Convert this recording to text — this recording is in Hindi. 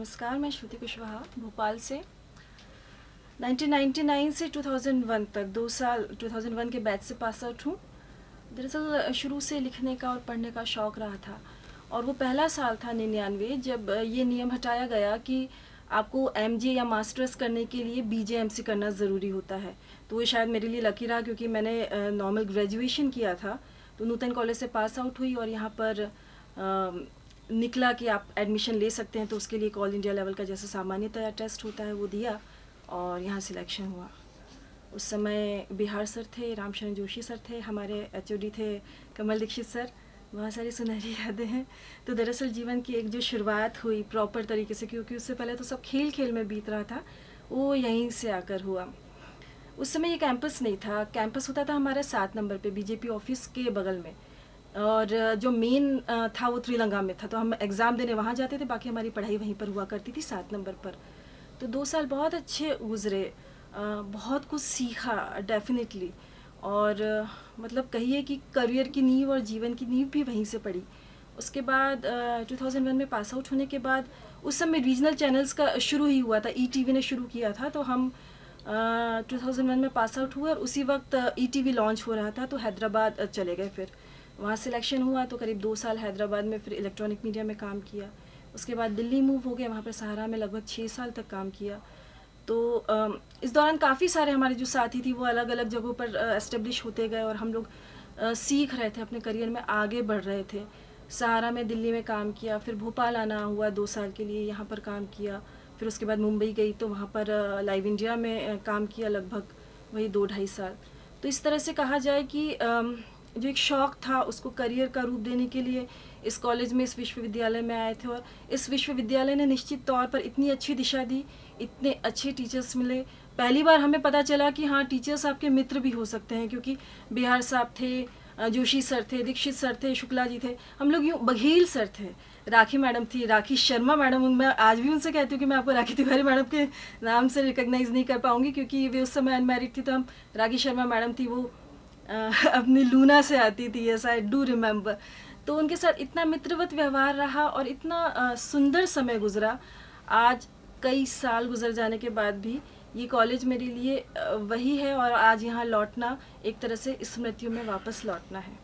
नमस्कार, मैं श्रुति कुशवाहा भोपाल से 1999 से 2001 तक 2 साल 2001 के बैच से पास आउट हूँ। दरअसल शुरू से लिखने का और पढ़ने का शौक़ रहा था और वो पहला साल था 99 जब ये नियम हटाया गया कि आपको एमजे या मास्टर्स करने के लिए बीजेएमसी करना ज़रूरी होता है। तो ये शायद मेरे लिए लकी रहा क्योंकि मैंने नॉर्मल ग्रेजुएशन किया था, तो नूतन कॉलेज से पास आउट हुई और यहाँ पर निकला कि आप एडमिशन ले सकते हैं। तो उसके लिए ऑल इंडिया लेवल का जैसे सामान्यतया टेस्ट होता है वो दिया और यहाँ सिलेक्शन हुआ। उस समय बिहार सर थे, रामशरण जोशी सर थे, हमारे एचओडी थे कमल दीक्षित सर। बहुत सारी सुनहरी यादें हैं। तो दरअसल जीवन की एक जो शुरुआत हुई प्रॉपर तरीके से, क्योंकि उससे पहले तो सब खेल खेल में बीत रहा था, वो यहीं से आकर हुआ। उस समय ये कैंपस नहीं था, कैंपस होता था हमारा 7 नंबर पे बीजेपी ऑफिस के बगल में, और जो मेन था वो त्रिलंगा में था। तो हम एग्ज़ाम देने वहाँ जाते थे, बाकी हमारी पढ़ाई वहीं पर हुआ करती थी 7 नंबर पर। तो 2 साल बहुत अच्छे गुजरे, बहुत कुछ सीखा डेफिनेटली, और मतलब कहिए कि करियर की नींव और जीवन की नींव भी वहीं से पड़ी। उसके बाद 2001 में पास आउट होने के बाद उस समय रीजनल चैनल्स का शुरू ही हुआ था, ईटीवी ने शुरू किया था। तो हम 2001 में पास आउट हुए और उसी वक्त ईटीवी लॉन्च हो रहा था, तो हैदराबाद चले गए। फिर वहाँ सिलेक्शन हुआ तो करीब 2 साल हैदराबाद में फिर इलेक्ट्रॉनिक मीडिया में काम किया। उसके बाद दिल्ली मूव हो गए, वहाँ पर सहारा में लगभग 6 साल तक काम किया। तो इस दौरान काफ़ी सारे हमारे जो साथी थी वो अलग अलग जगहों पर एस्टेब्लिश होते गए और हम लोग सीख रहे थे, अपने करियर में आगे बढ़ रहे थे। सहारा में दिल्ली में काम किया, फिर भोपाल आना हुआ 2 साल के लिए, यहाँ पर काम किया। फिर उसके बाद मुंबई गई तो वहाँ पर लाइव इंडिया में काम किया लगभग वही 2-2.5 साल। तो इस तरह से कहा जाए कि जो एक शौक़ था उसको करियर का रूप देने के लिए इस कॉलेज में, इस विश्वविद्यालय में आए थे। और इस विश्वविद्यालय ने निश्चित तौर पर इतनी अच्छी दिशा दी, इतने अच्छे टीचर्स मिले। पहली बार हमें पता चला कि हाँ, टीचर्स आपके मित्र भी हो सकते हैं, क्योंकि बिहार साहब थे, जोशी सर थे, दीक्षित सर थे, शुक्ला जी थे, हम लोग यूँ बघेल सर थे, राखी मैडम थी, राखी शर्मा मैडम। मैं आज भी उनसे कहती हूँ कि मैं आपको राखी तिवारी मैडम के नाम से रिकॉग्नाइज़ नहीं कर पाऊँगी, क्योंकि वे उस समय अनमैरिड थी। तो हम राखी शर्मा मैडम थी, वो अपनी लूना से आती थी, यस आई डू रिमेंबर। तो उनके साथ इतना मित्रवत व्यवहार रहा और इतना सुंदर समय गुजरा। आज कई साल गुजर जाने के बाद भी ये कॉलेज मेरे लिए वही है, और आज यहाँ लौटना एक तरह से स्मृतियों में वापस लौटना है।